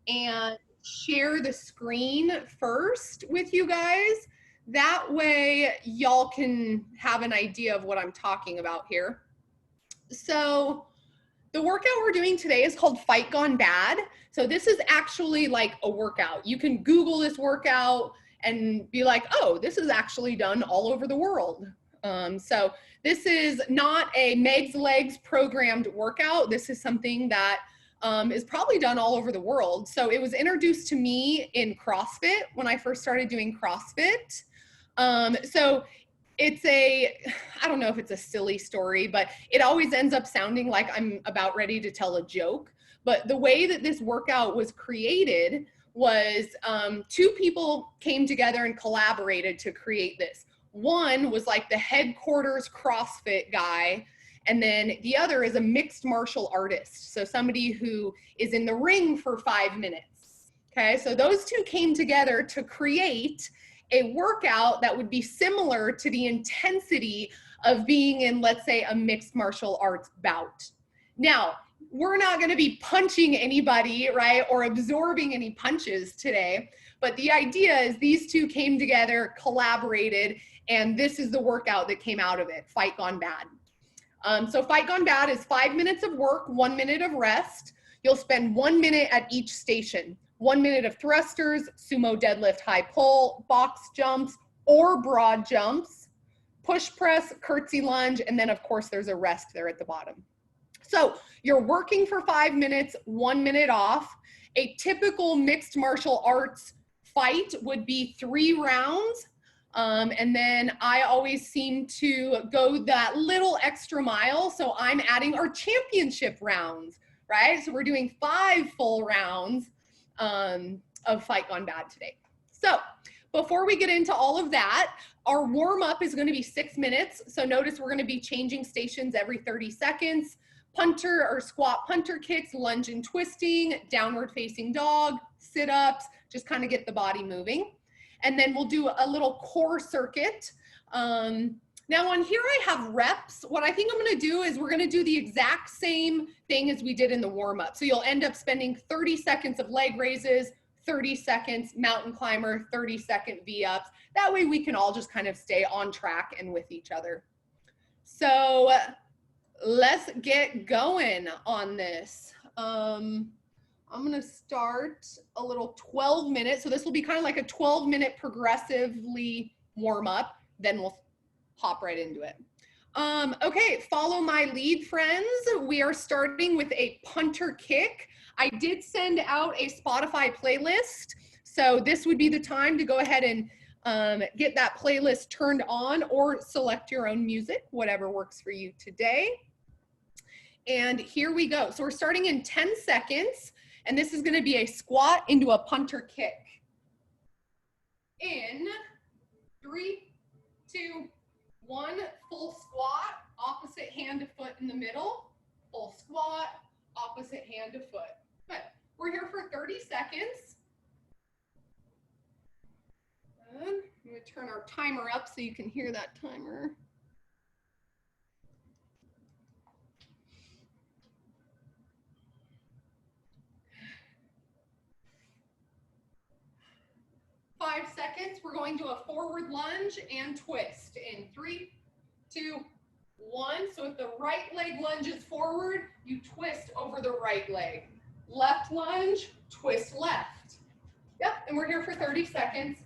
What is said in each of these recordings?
and share the screen first with you guys. That way y'all can have an idea of what I'm talking about here. So the workout we're doing today is called Fight Gone Bad. So this is actually like a workout. You can Google this workout and be like, oh, this is actually done all over the world. So this is not a MegsLegs programmed workout. This is something that is probably done all over the world. So it was introduced to me in CrossFit when I first started doing CrossFit. So it's I don't know if it's a silly story, but it always ends up sounding like I'm about ready to tell a joke. But the way that this workout was created was two people came together and collaborated to create this. One was like the headquarters CrossFit guy, and then the other is a mixed martial artist. So somebody who is in the ring for 5 minutes. Okay, so those two came together to create a workout that would be similar to the intensity of being in, let's say, a mixed martial arts bout. Now, we're not going to be punching anybody, right, or absorbing any punches today, but the idea is these two came together, collaborated, and this is the workout that came out of it, Fight Gone Bad. So Fight Gone Bad is 5 minutes of work, 1 minute of rest. You'll spend 1 minute at each station. 1 minute of thrusters, sumo deadlift, high pull, box jumps, or broad jumps, push press, curtsy lunge, and then of course there's a rest there at the bottom. So you're working for 5 minutes, 1 minute off. A typical mixed martial arts fight would be 3 rounds. And then I always seem to go that little extra mile. So I'm adding our championship rounds, right? So we're doing 5 full rounds of Fight Gone Bad today. So before we get into all of that, our warm up is going to be 6 minutes. So notice we're going to be changing stations every 30 seconds. Punter or squat punter kicks, lunge and twisting, downward facing dog, sit-ups, just kind of get the body moving. And then we'll do a little core circuit. Now on here I have reps. What I think I'm gonna do is we're gonna do the exact same thing as we did in the warm up. So you'll end up spending 30 seconds of leg raises, 30 seconds mountain climber, 30-second V-ups. That way we can all just kind of stay on track and with each other. So let's get going on this. I'm gonna start a little 12 minutes. So this will be kind of like a 12-minute progressively warm up. Then we'll hop right into it. Okay, follow my lead, friends. We are starting with a punter kick. I did send out a Spotify playlist. So this would be the time to go ahead and get that playlist turned on or select your own music, whatever works for you today. And here we go. So we're starting in 10 seconds. And this is going to be a squat into a punter kick. In 3, 2, 1, full squat, opposite hand to foot in the middle, full squat, opposite hand to foot. Good. We're here for 30 seconds. Good. I'm going to turn our timer up so you can hear that timer. Five seconds, we're going to a forward lunge and twist in 3, 2, 1. So if the right leg lunges forward, you twist over the right leg. Left lunge, twist left. Yep, and we're here for 30 seconds.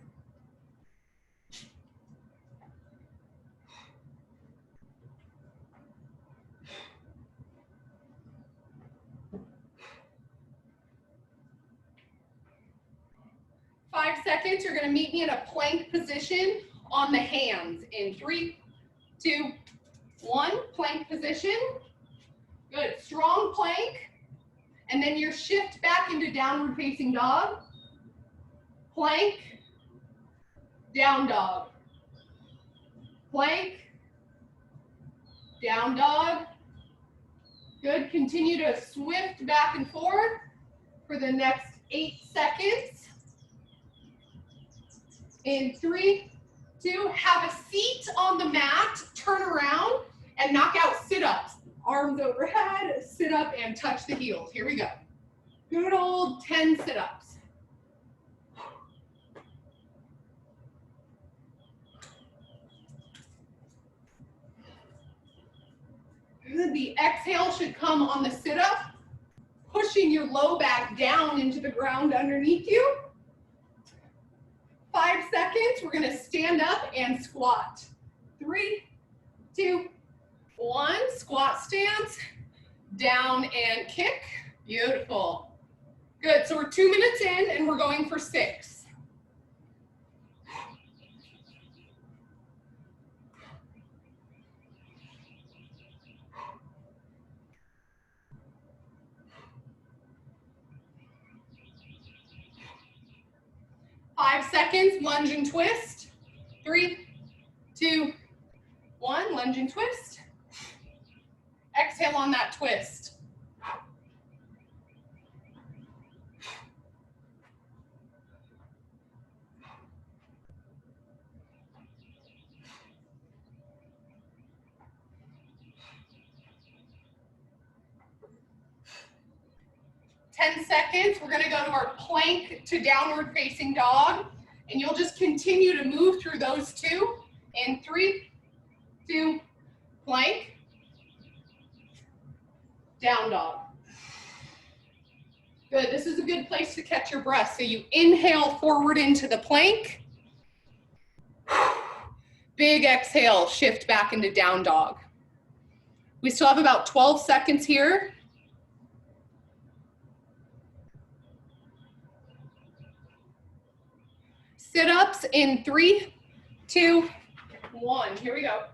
Five seconds, you're gonna meet me in a plank position on the hands in 3, 2, 1, plank position. Good, strong plank. And then your shift back into downward facing dog. Plank, down dog. Plank, down dog. Good, continue to swift back and forth for the next 8 seconds. In 3, 2, have a seat on the mat, turn around, and knock out sit-ups. Arms overhead, sit up and touch the heels. Here we go. Good old 10 sit-ups. Good. The exhale should come on the sit-up, pushing your low back down into the ground underneath you. 5 seconds, we're gonna stand up and squat. 3, 2, 1, squat stance, down and kick. Beautiful. Good, so we're 2 minutes in and we're going for 6. Five seconds, lunge and twist. 3, 2, 1, lunge and twist. Exhale on that twist. Ten seconds, we're gonna go to our plank to downward facing dog, and you'll just continue to move through those two. In 3, 2, plank, down dog. Good, this is a good place to catch your breath. So you inhale forward into the plank. Big exhale, shift back into down dog. We still have about 12 seconds here. Sit-ups in 3, 2, 1. Here we go.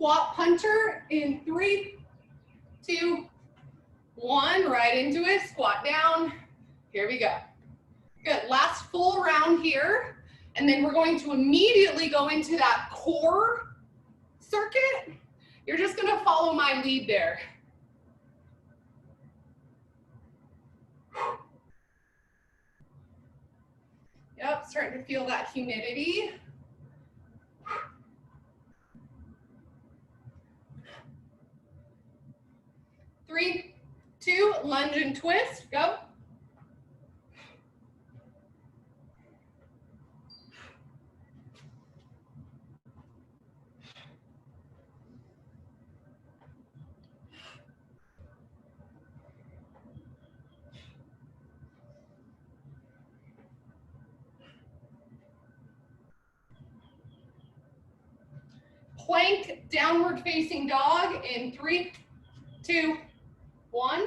Squat punter in 3, 2, 1. Right into it. Squat down. Here we go. Good. Last full round here. And then we're going to immediately go into that core circuit. You're just going to follow my lead there. Yep, starting to feel that humidity. Three, 2, lunge and twist, go. Plank, downward facing dog in 3, 2, 1.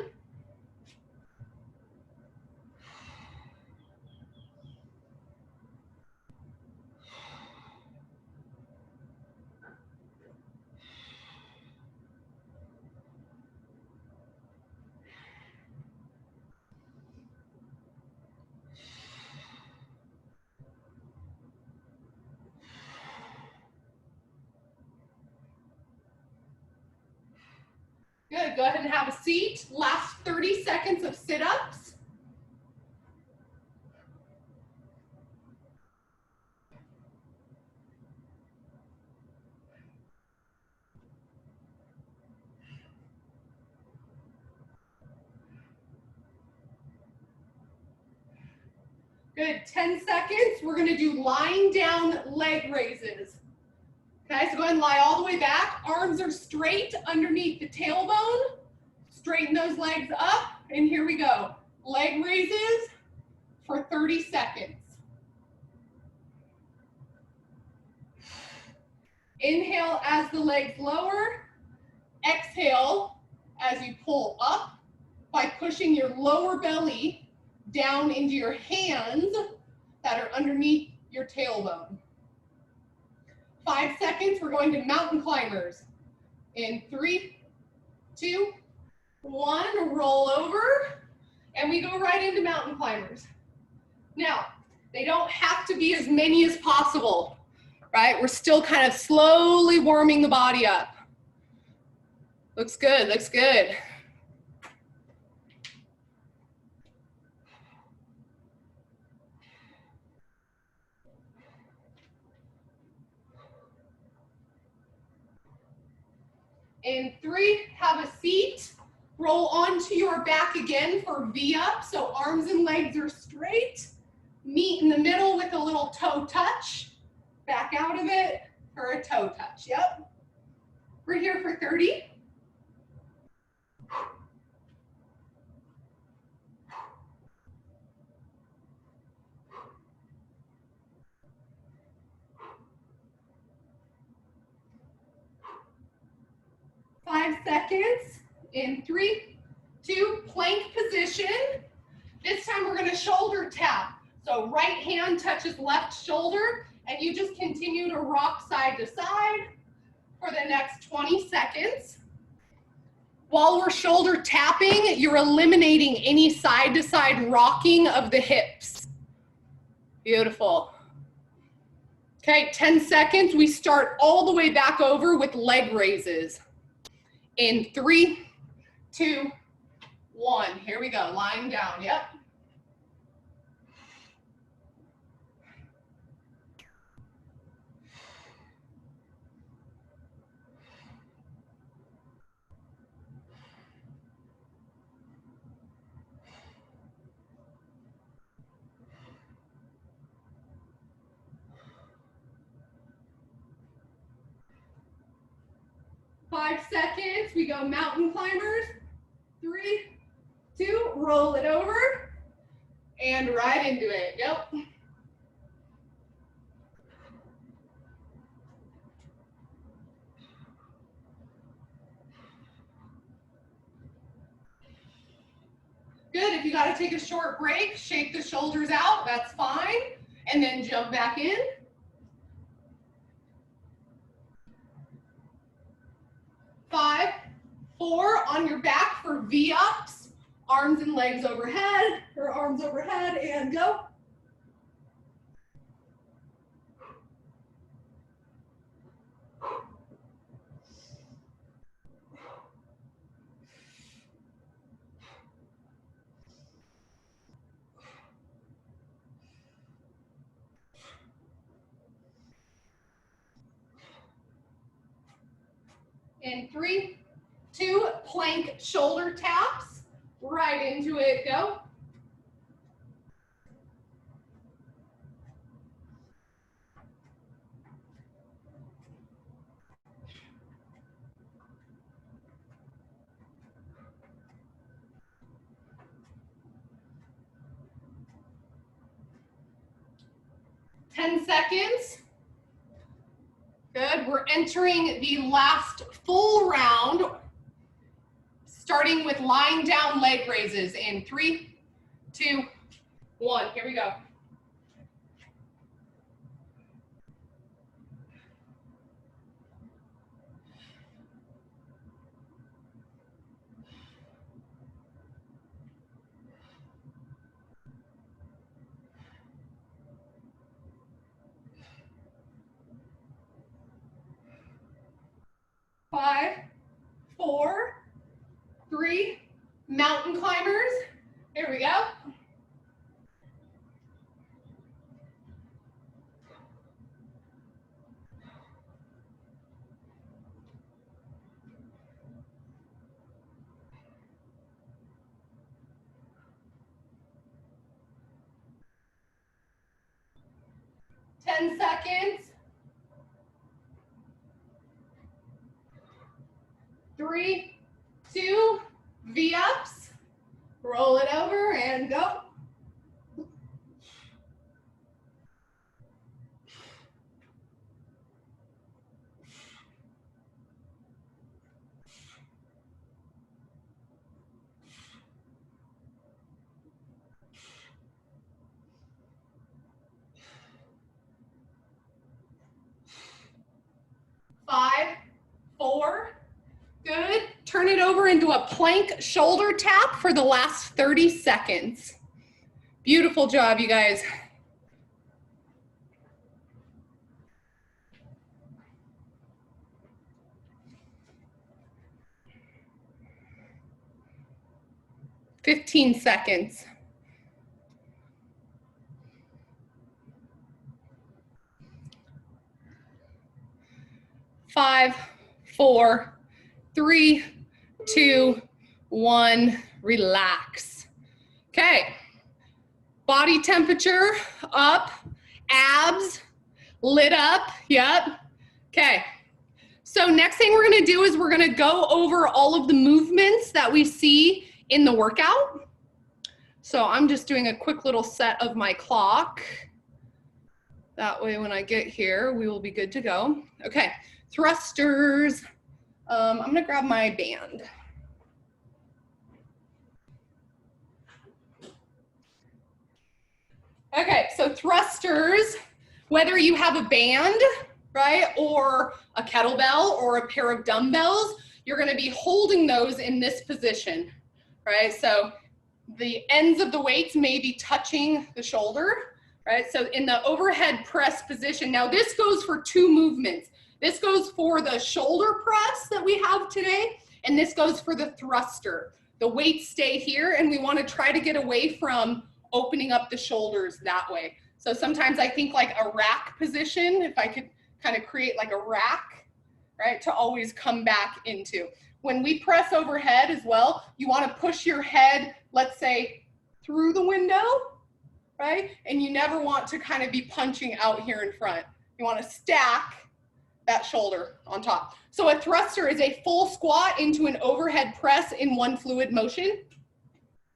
Good, go ahead and have a seat. Last 30 seconds of sit-ups. Good, 10 seconds. We're gonna do lying down leg raises. Okay, so go ahead and lie all the way back. Arms are straight underneath the tailbone. Straighten those legs up, and here we go. Leg raises for 30 seconds. Inhale as the legs lower. Exhale as you pull up by pushing your lower belly down into your hands that are underneath your tailbone. 5 seconds, we're going to mountain climbers. In 3, 2, 1, roll over, and we go right into mountain climbers. Now, They don't have to be as many as possible, right? We're still kind of slowly warming the body up. Looks good, looks good. In 3, have a seat. Roll onto your back again for V up, so arms and legs are straight. Meet in the middle with a little toe touch. Back out of it for a toe touch, yep. We're here for 30. Five seconds. In 3, 2, plank position. This time we're gonna shoulder tap. So right hand touches left shoulder, and you just continue to rock side to side for the next 20 seconds. While we're shoulder tapping, you're eliminating any side to side rocking of the hips. Beautiful. Okay, 10 seconds. We start all the way back over with leg raises. In 3, 2, 1. Here we go, lying down, yep. Five seconds, we go mountain climbers. 3, 2, roll it over, and right into it, yep. Good, if you gotta take a short break, shake the shoulders out, that's fine, and then jump back in. 5, 4, on your back for V-ups, arms and legs overhead, or arms overhead, and go. In 3, 2, plank shoulder taps, right into it, go. Ten seconds. Good, we're entering the last full round, starting with lying down leg raises in 3, 2, 1, here we go. Five, 4, 3, mountain climbers. Here we go. Ten seconds. 3, 2, V-ups. Roll it over and go. Five, 4, good. Turn it over into a plank shoulder tap for the last 30 seconds. Beautiful job, you guys. 15 seconds. 5, 4, 3, 2, 1, relax. Okay, body temperature up, abs lit up, yep. Okay, so next thing we're gonna do is we're gonna go over all of the movements that we see in the workout. So I'm just doing a quick little set of my clock. That way when I get here, we will be good to go. Okay, thrusters. I'm gonna grab my band. Okay, so thrusters, whether you have a band, right, or a kettlebell or a pair of dumbbells, you're gonna be holding those in this position, right? So the ends of the weights may be touching the shoulder, right? So in the overhead press position, now this goes for 2 movements. This goes for the shoulder press that we have today, and this goes for the thruster. The weights stay here, and we want to try to get away from opening up the shoulders that way. So sometimes I think like a rack position, if I could kind of create like a rack, right, to always come back into. When we press overhead as well, you want to push your head, let's say, through the window, right? And you never want to kind of be punching out here in front. You want to stack that shoulder on top. So a thruster is a full squat into an overhead press in one fluid motion.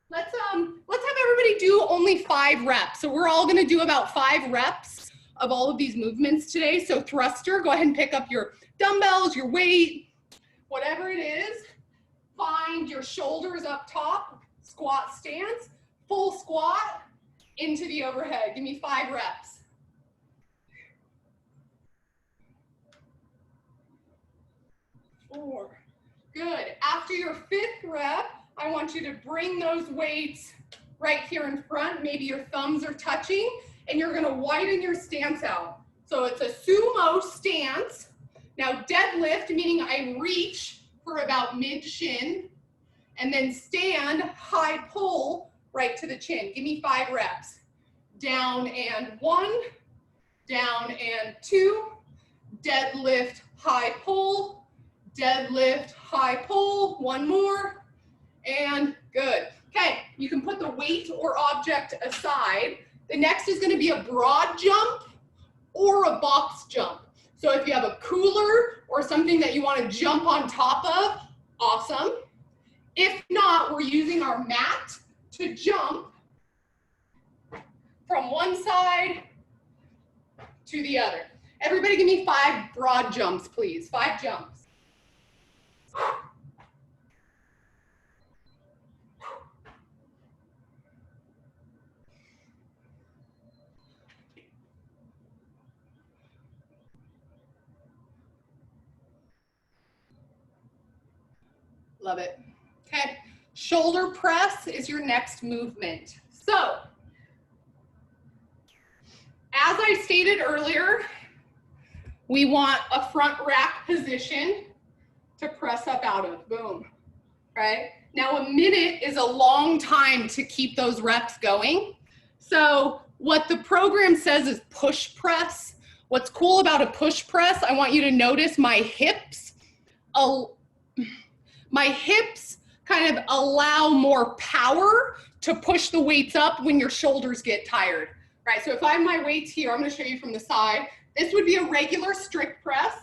Let's have everybody do only 5 reps. So we're all going to do about 5 reps of all of these movements today. So thruster, go ahead and pick up your dumbbells, your weight, whatever it is. Find your shoulders up top, squat stance, full squat into the overhead. Give me 5 reps. 4, good. After your 5th rep, I want you to bring those weights right here in front. Maybe your thumbs are touching, and you're gonna widen your stance out. So it's a sumo stance. Now deadlift, meaning I reach for about mid-shin, and then stand, high pull, right to the chin. Give me 5 reps. Down and 1, down and 2, deadlift, high pull, deadlift, high pull, 1 more, and good. Okay, you can put the weight or object aside. The next is gonna be a broad jump or a box jump. So if you have a cooler or something that you wanna jump on top of, awesome. If not, we're using our mat to jump from one side to the other. Everybody give me 5 broad jumps, please. 5 jumps. Love it. Okay, shoulder press is your next movement. So, as I stated earlier, we want a front rack position to press up out of, boom, right? Now a minute is a long time to keep those reps going. So what the program says is push press. What's cool about a push press, I want you to notice my hips. My hips kind of allow more power to push the weights up when your shoulders get tired, right? So if I have my weights here, I'm gonna show you from the side. This would be a regular strict press.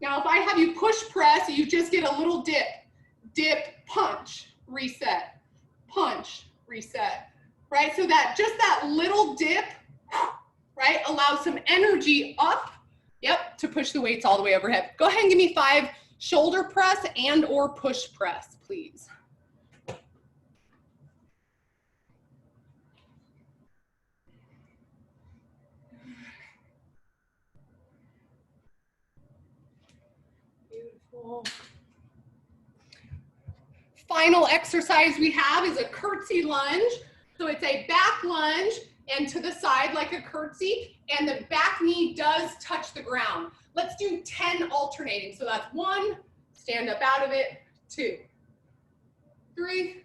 Now, if I have you push press, you just get a little dip. Dip, punch, reset, punch, reset, right? So that just that little dip, right, allows some energy up, yep, to push the weights all the way overhead. Go ahead and give me 5 shoulder press and or push press, please. Beautiful. Final exercise we have is a curtsy lunge. So it's a back lunge and to the side like a curtsy, and the back knee does touch the ground. Let's do 10 alternating. So that's 1, stand up out of it, 2, 3,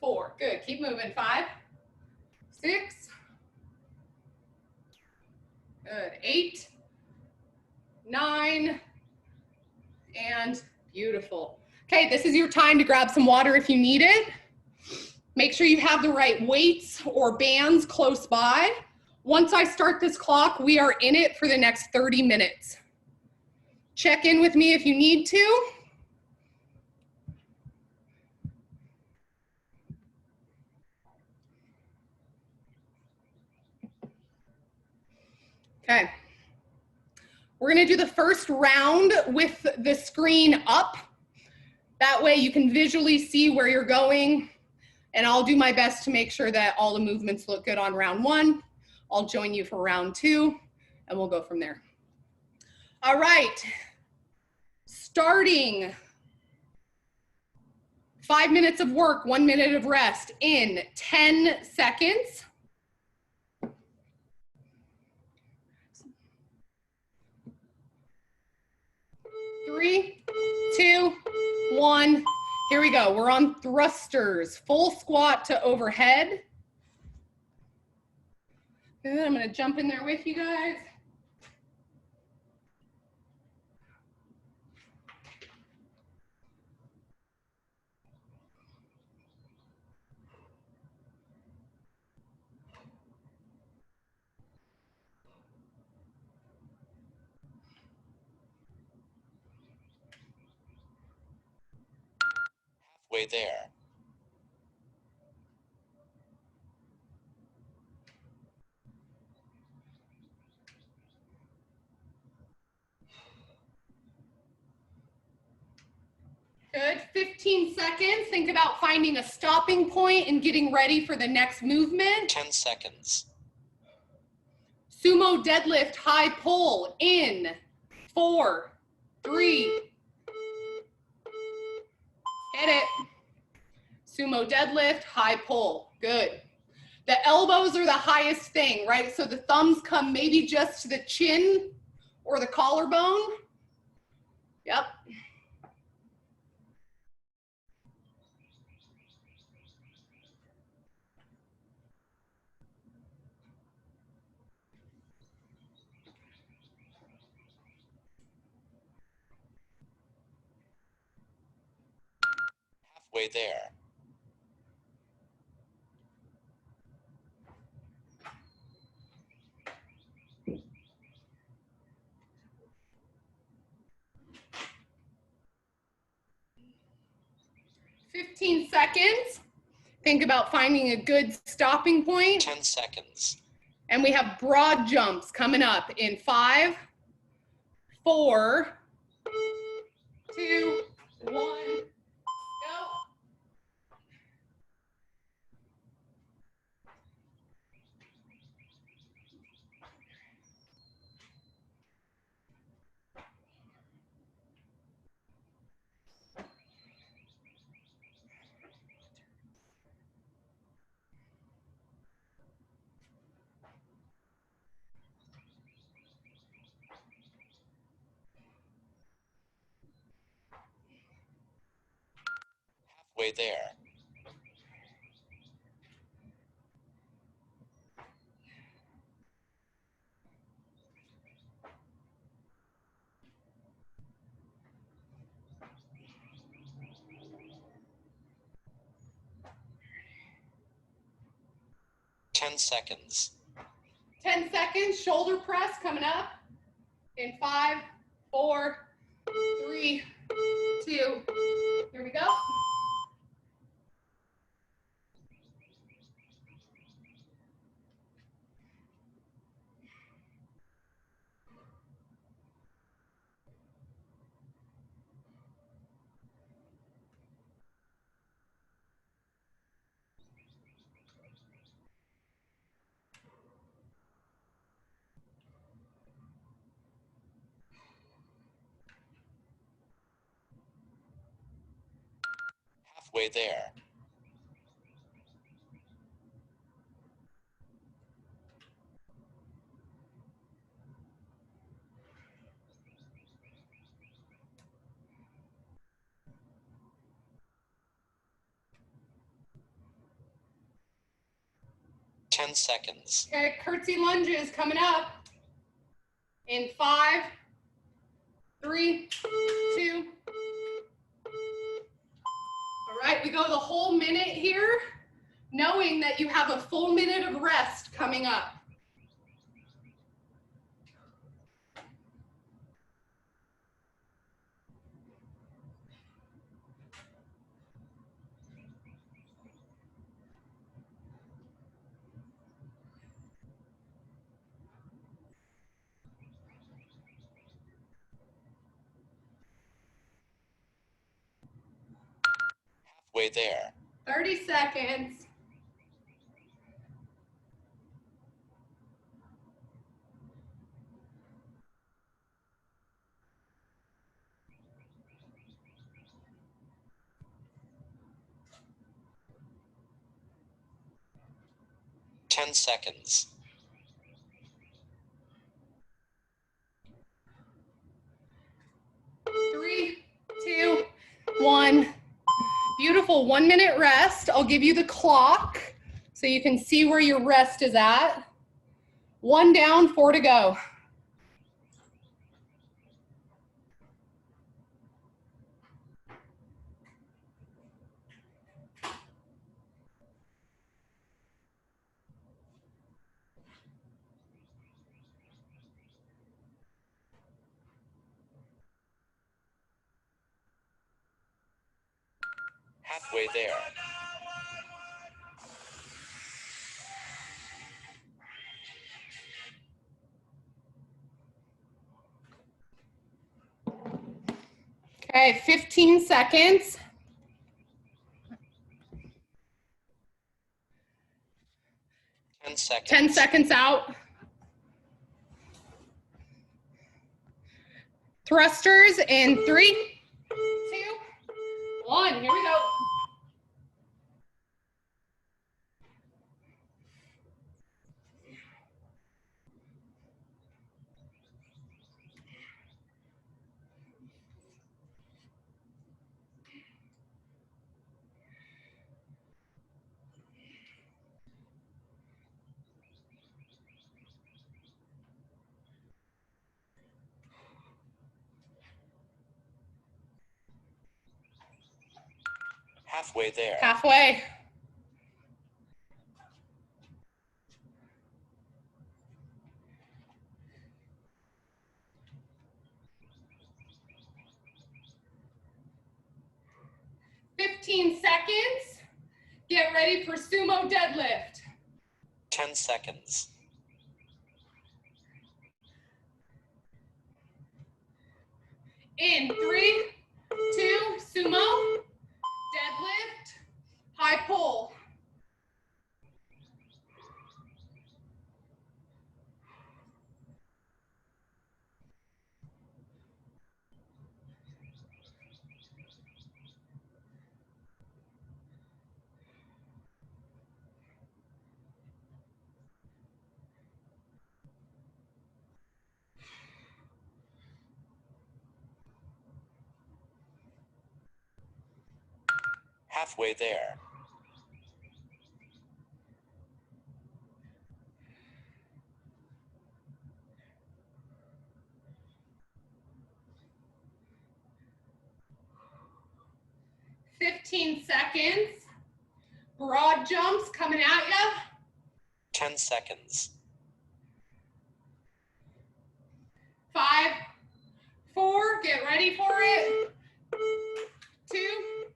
4. Good. Keep moving. 5, 6. Good. 8, 9, and beautiful. Okay, this is your time to grab some water if you need it. Make sure you have the right weights or bands close by. Once I start this clock, we are in it for the next 30 minutes. Check in with me if you need to. Okay. We're gonna do the first round with the screen up. That way you can visually see where you're going, and I'll do my best to make sure that all the movements look good on round 1. I'll join you for round 2, and we'll go from there. All right, starting 5 minutes of work, 1 minute of rest in 10 seconds. 3, 2, 1. Here we go. We're on thrusters, full squat to overhead. Good. I'm going to jump in there with you guys. Halfway there. Good. 15 seconds. Think about finding a stopping point and getting ready for the next movement. 10 seconds. Sumo deadlift high pull in 4, 3. Get it. Sumo deadlift high pull. Good. The elbows are the highest thing, right? So the thumbs come maybe just to the chin or the collarbone. Yep. Halfway there. $15 seconds. Think about finding a good stopping point. 10 seconds. And we have broad jumps coming up in 5, 4, 2, 1, go. Halfway there. Ten seconds. 10 seconds, shoulder press coming up in 5, 4, 3, 2. Here we go. Halfway there. 10 seconds. Okay, curtsy lunges coming up in 5, 3, 2. All right, we go the whole minute here, knowing that you have a full minute of rest coming up. Halfway there. 30 seconds. Ten seconds. 3, 2, 1. Beautiful 1 minute rest. I'll give you the clock so you can see where your rest is at. 1 down, 4 to go. Halfway there. Okay, 15 seconds. 10 seconds. 10 seconds out. Thrusters in 3, 2, 1. Here we go. Halfway there. Halfway. "15 seconds. Get ready for sumo deadlift." 10 seconds. In 3, 2, sumo, deadlift, high pull. Halfway there. "15 seconds. Broad jumps coming at ya. 10 seconds. 5, 4, get ready for it. 2,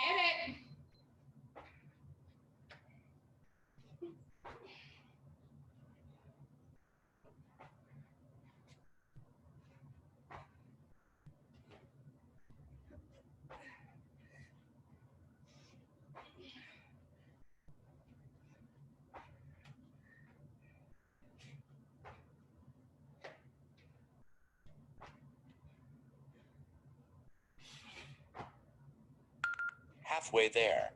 hit it. Halfway there.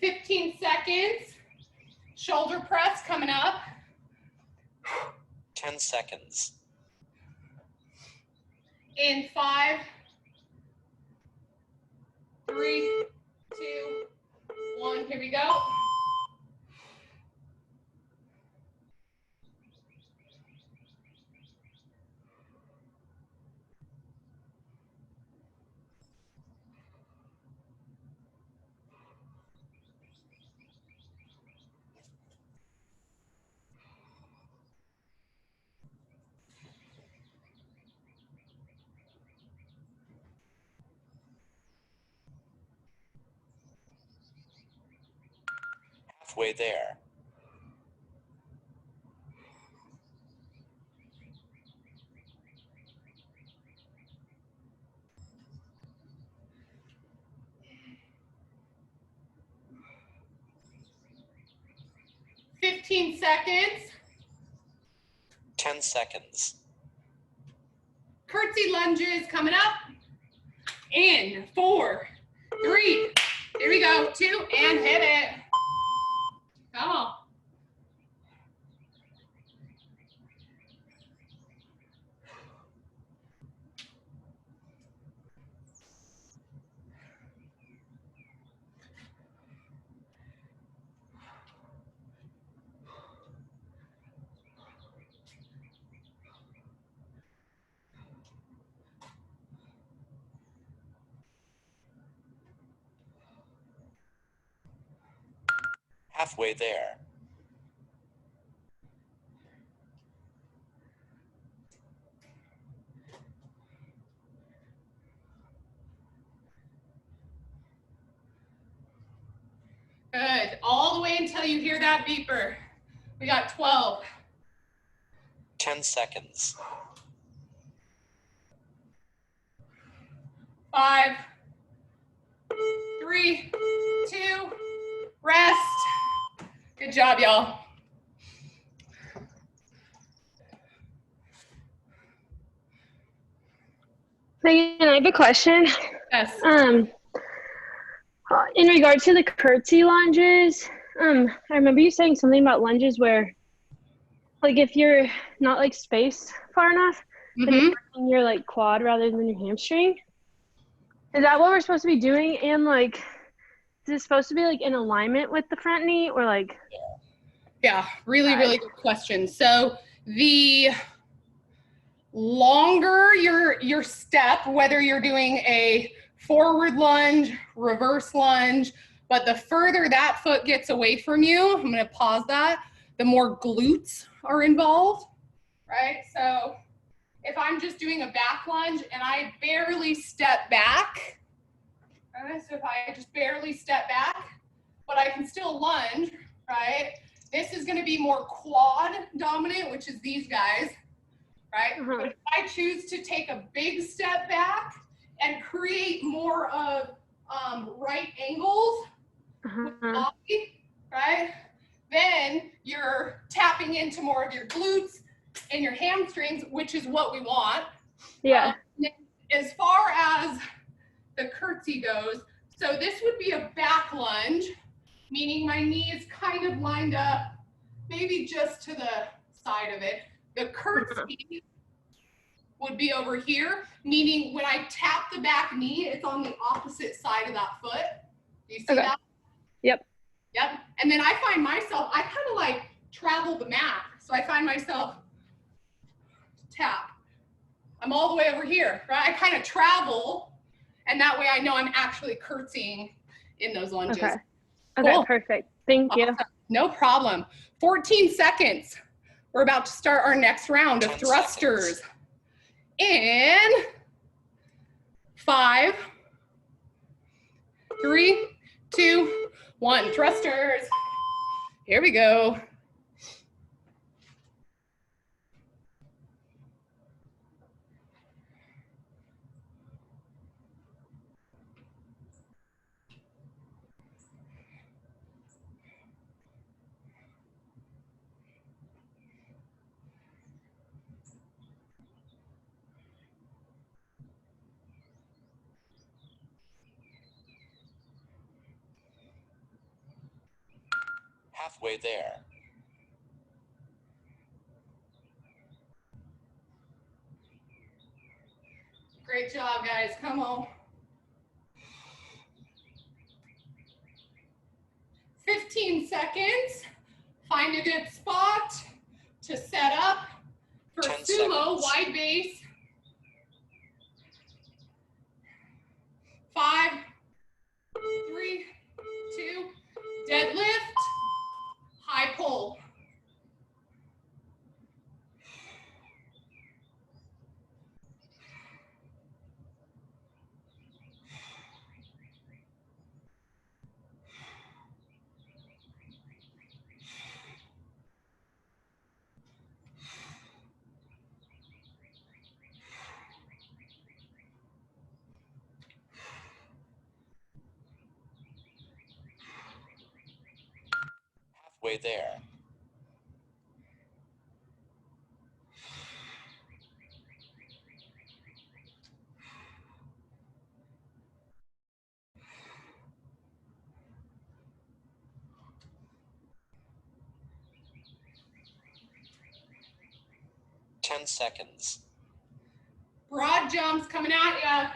"15 seconds. Shoulder press coming up. 10 seconds. In 5, 3, 2, 1. Here we go. Halfway there. "15 seconds. 10 seconds. Curtsy lunges coming up. In 4, 3, here we go, 2, and hit it. Come on. Halfway there. Good. All the way until you hear that beeper. We got 12. 10 seconds. 5, 3, 2, rest. Good job, y'all. Megan, I have a question. Yes. In regard to the curtsy lunges, I remember you saying something about lunges where, like, if you're not like spaced far enough, then you're working your like quad rather than your hamstring. Is that what we're supposed to be doing? And like, is it supposed to be like in alignment with the front knee or like? Yeah, really, really good question. So the longer your step, whether you're doing a forward lunge, reverse lunge, but the further that foot gets away from you, I'm going to pause that, the more glutes are involved, right? So if I'm just doing a back lunge and I barely step back, right? So if I just barely step back, but I can still lunge, right? This is going to be more quad dominant, which is these guys, right? But if I choose to take a big step back and create more of right angles with the body, right? Then you're tapping into more of your glutes and your hamstrings, which is what we want. Yeah. As far as the curtsy goes, so this would be a back lunge, meaning my knee is kind of lined up, maybe just to the side of it. The curtsy would be over here, meaning when I tap the back knee, it's on the opposite side of that foot. Do you see that? Yep. Yep. And then I find myself, I kind of like travel the mat. So I find myself tap. I'm all the way over here, right? I kind of travel, and that way I know I'm actually curtsying in those lunges. Okay. Cool. Perfect. Thank you. Awesome. No problem. 14 seconds. We're about to start our next round of thrusters. In 5, 3, 2, 1. Thrusters. Here we go. Halfway there. Great job, guys. Come on. 15 seconds. Find a good spot to set up for 10 sumo, seconds. wide base. 5, 3, 2, deadlift, high pull. Halfway there. Ten seconds. Broad jumps coming at ya.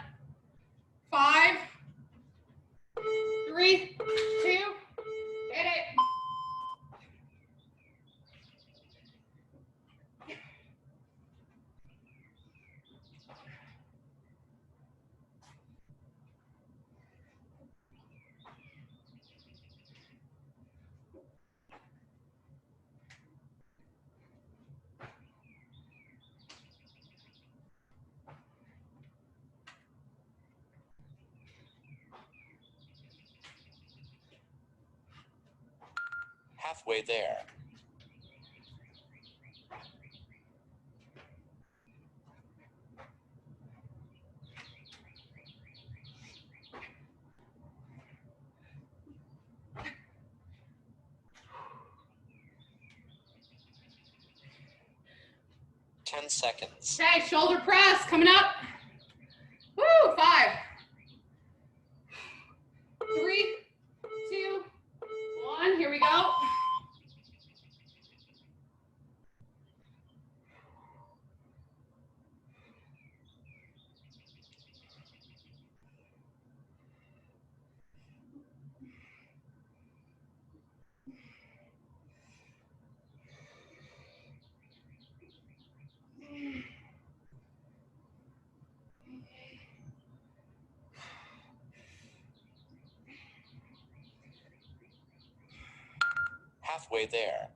5, 3, 2, hit it. Halfway there. Ten seconds. Okay, shoulder press coming up. Woo, 5, 3, 2, 1, here we go. Halfway there.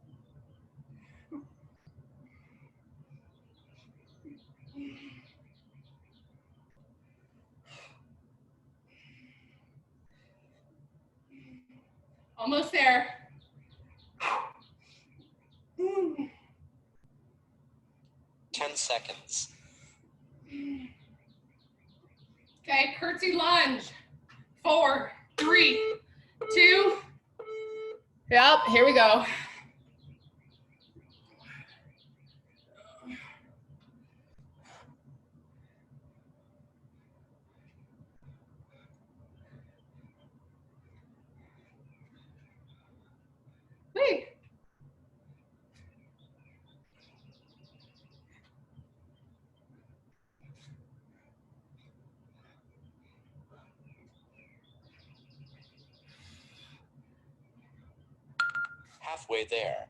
Almost there. 10 seconds. Okay, curtsy lunge. 4, 3, 2. Yep, here we go. Whee. Halfway there.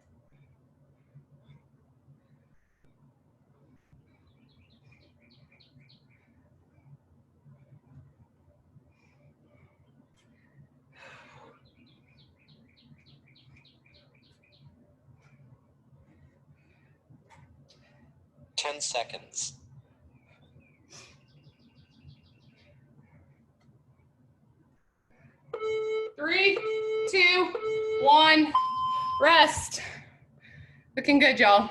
Ten seconds. 3, 2, 1. Rest. Looking good, y'all.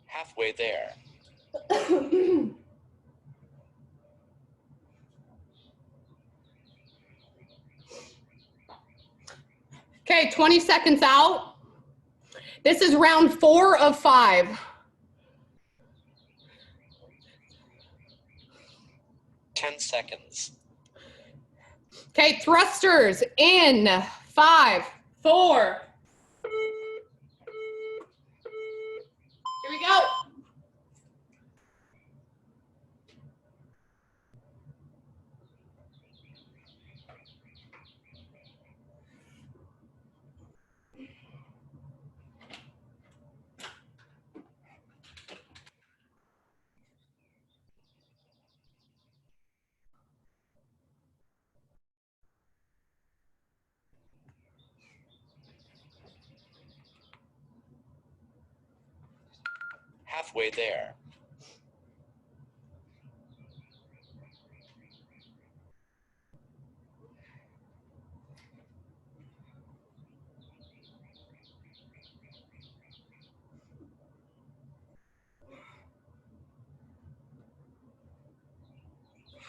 Halfway there. Okay, 20 seconds out. This is round 4 of 5. 10 seconds. Okay, thrusters in 5, 4. Here we go. Halfway there.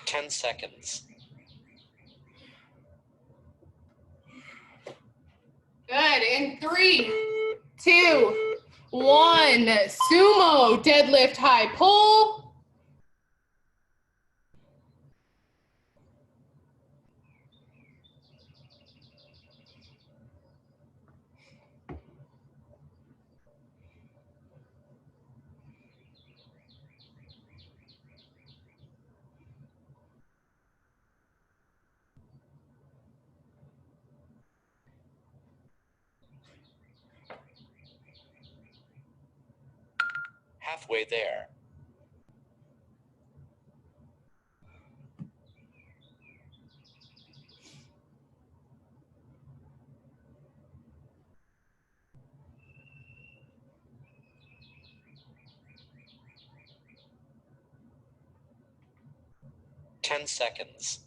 Ten seconds. Good. In 3, 2, 1. Sumo deadlift high pull. Halfway there. Ten seconds.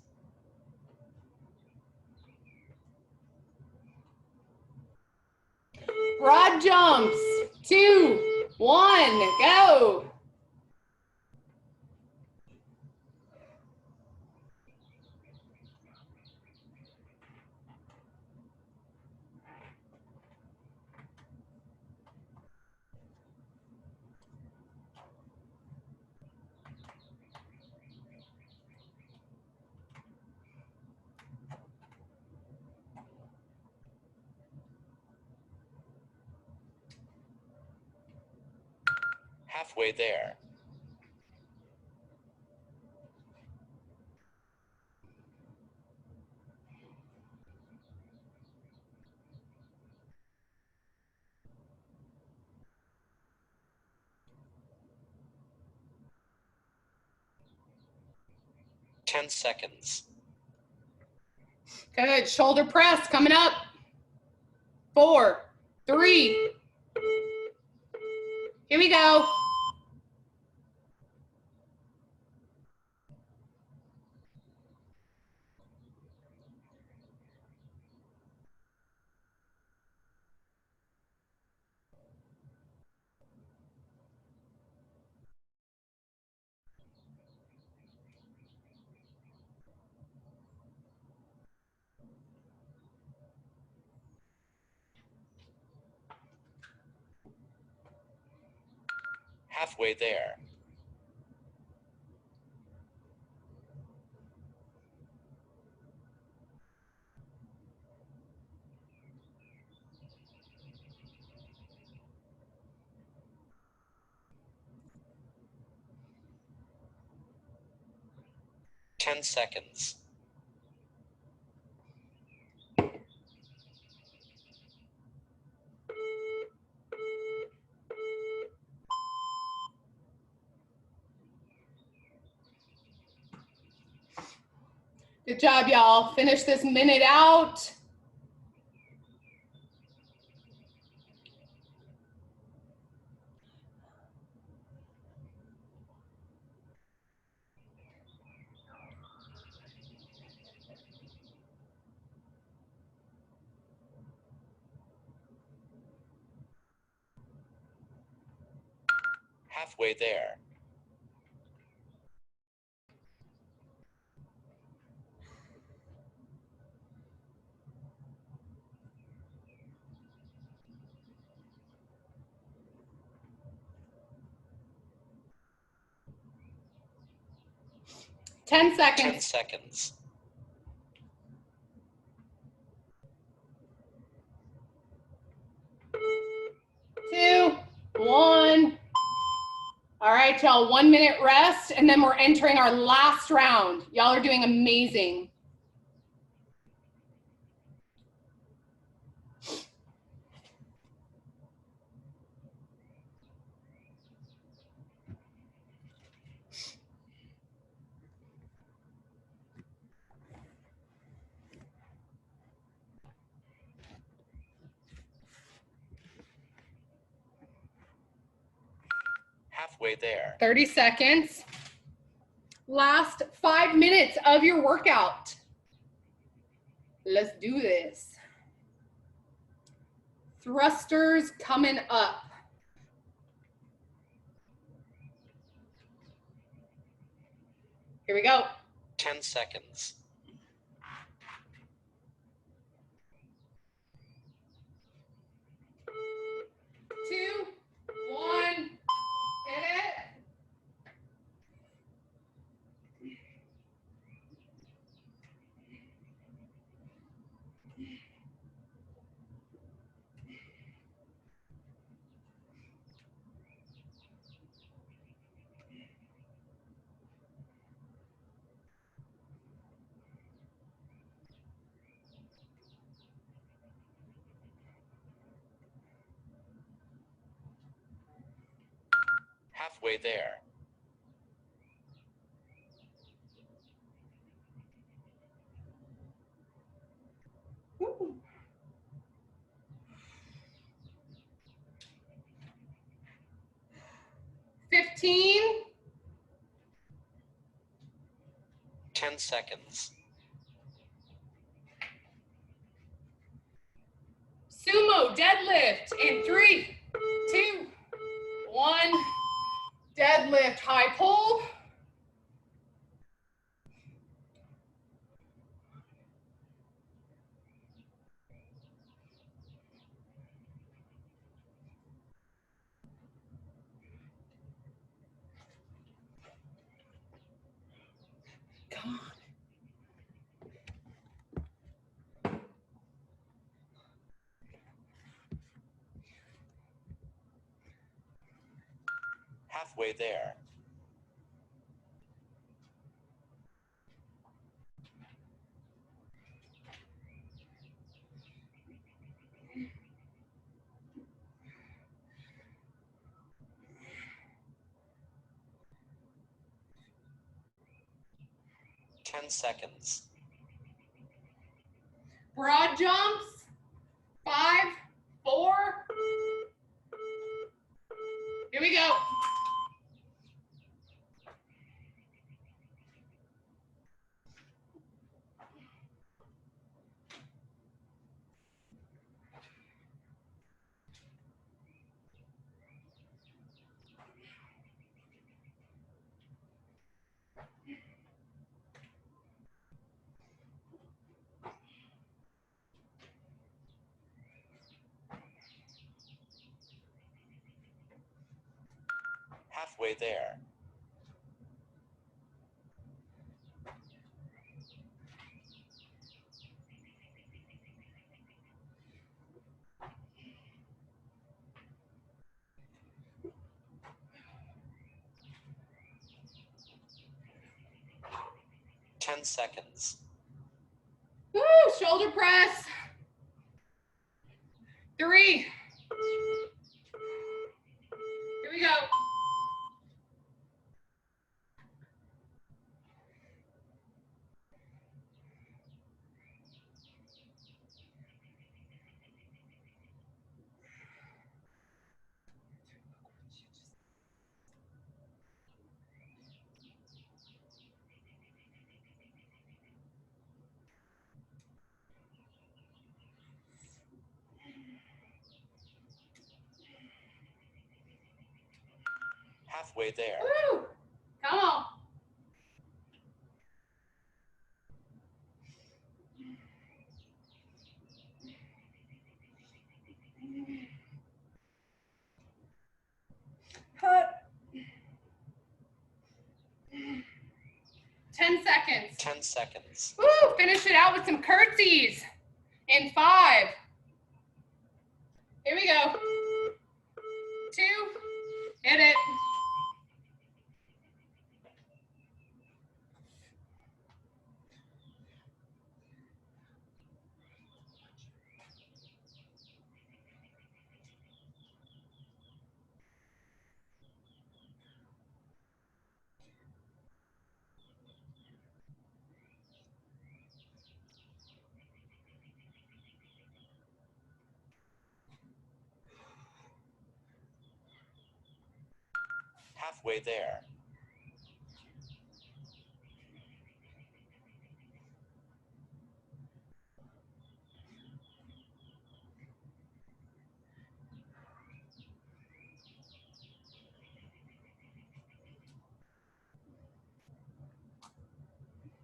Broad jumps. 2, 1. Go. Halfway there. Ten seconds. Good. Shoulder press coming up. 4, 3. Here we go. Halfway there. Ten seconds. Good job, y'all. Finish this minute out. Halfway there. 10 seconds. 10 seconds. 2, 1. All right, y'all, 1 minute rest, and then we're entering our last round. Y'all are doing amazing. Halfway there. 30 seconds. Last 5 minutes of your workout. Let's do this. Thrusters coming up. Here we go. 10 seconds. 2, 1. Hit it. Halfway there. 15. 10 seconds. Sumo deadlift in 3, 2, 1. Deadlift high pull. Come on. Halfway there. 10 seconds. Broad jumps. 5, 4. Here we go. Halfway there. 10 seconds. Woo, shoulder press. 3. Here we go. Halfway there. Woo, come on. Cut. 10 seconds. 10 seconds. Woo, finish it out with some curtsies. In 5. Here we go. 2. Hit it. Halfway there.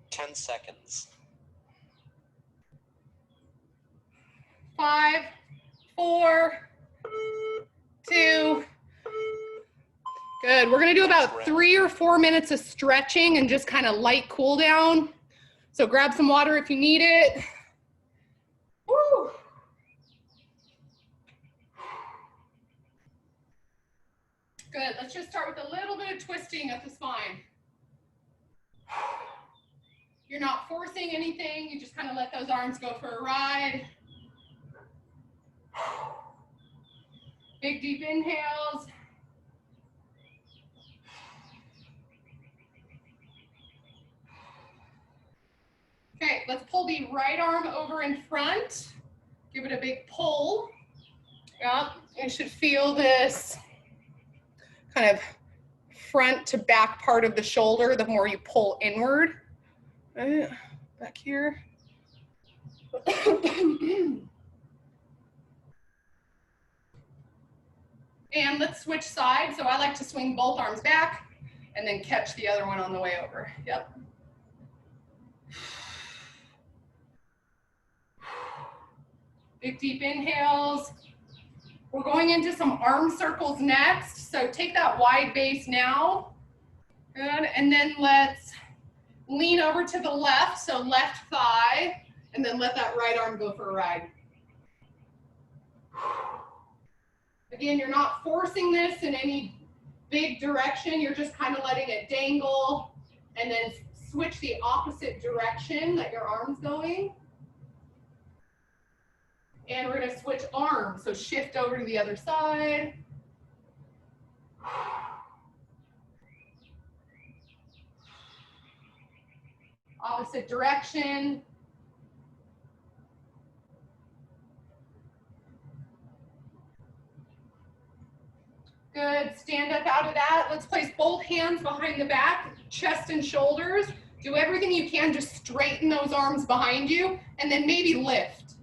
Ten seconds. 5, 4, 2. Good. We're going to do about 3 or 4 minutes of stretching and just kind of light cool down. So grab some water if you need it. Woo. Good. Let's just start with a little bit of twisting at the spine. You're not forcing anything. You just kind of let those arms go for a ride. Big deep inhales. Okay, let's pull the right arm over in front. Give it a big pull. Yep, you should feel this kind of front to back part of the shoulder the more you pull inward. Right, back here. And let's switch sides. So I like to swing both arms back and then catch the other one on the way over. Yep. Big deep inhales. We're going into some arm circles next. So take that wide base now. Good. And then let's lean over to the left. So left thigh, and then let that right arm go for a ride. Again, you're not forcing this in any big direction. You're just kind of letting it dangle and then switch the opposite direction that your arm's going. And we're going to switch arms. So shift over to the other side. Opposite direction. Good. Stand up out of that. Let's place both hands behind the back, chest and shoulders. Do everything you can. Just straighten those arms behind you and then maybe lift.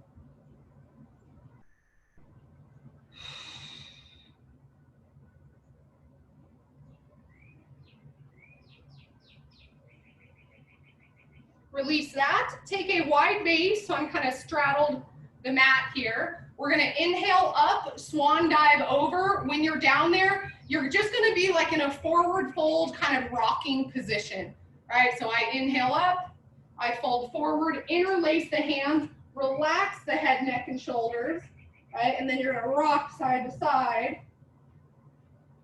Release that. Take a wide base. So I'm kind of straddled the mat here. We're going to inhale up, swan dive over. When you're down there, you're just going to be like in a forward fold kind of rocking position, right? So I inhale up, I fold forward, interlace the hands, relax the head, neck, and shoulders, right? And then you're going to rock side to side.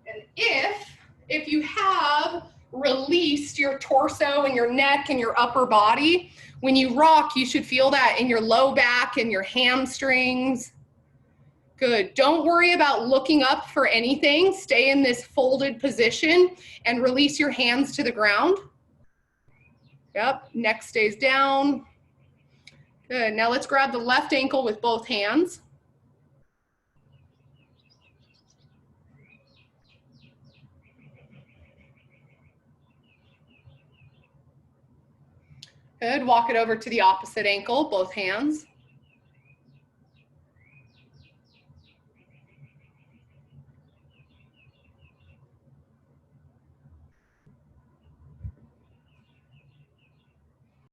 And if you have released your torso and your neck and your upper body, when you rock, you should feel that in your low back and your hamstrings. Good. Don't worry about looking up for anything. Stay in this folded position and release your hands to the ground. Yep. Neck stays down. Good. Now let's grab the left ankle with both hands. Good. Walk it over to the opposite ankle, both hands.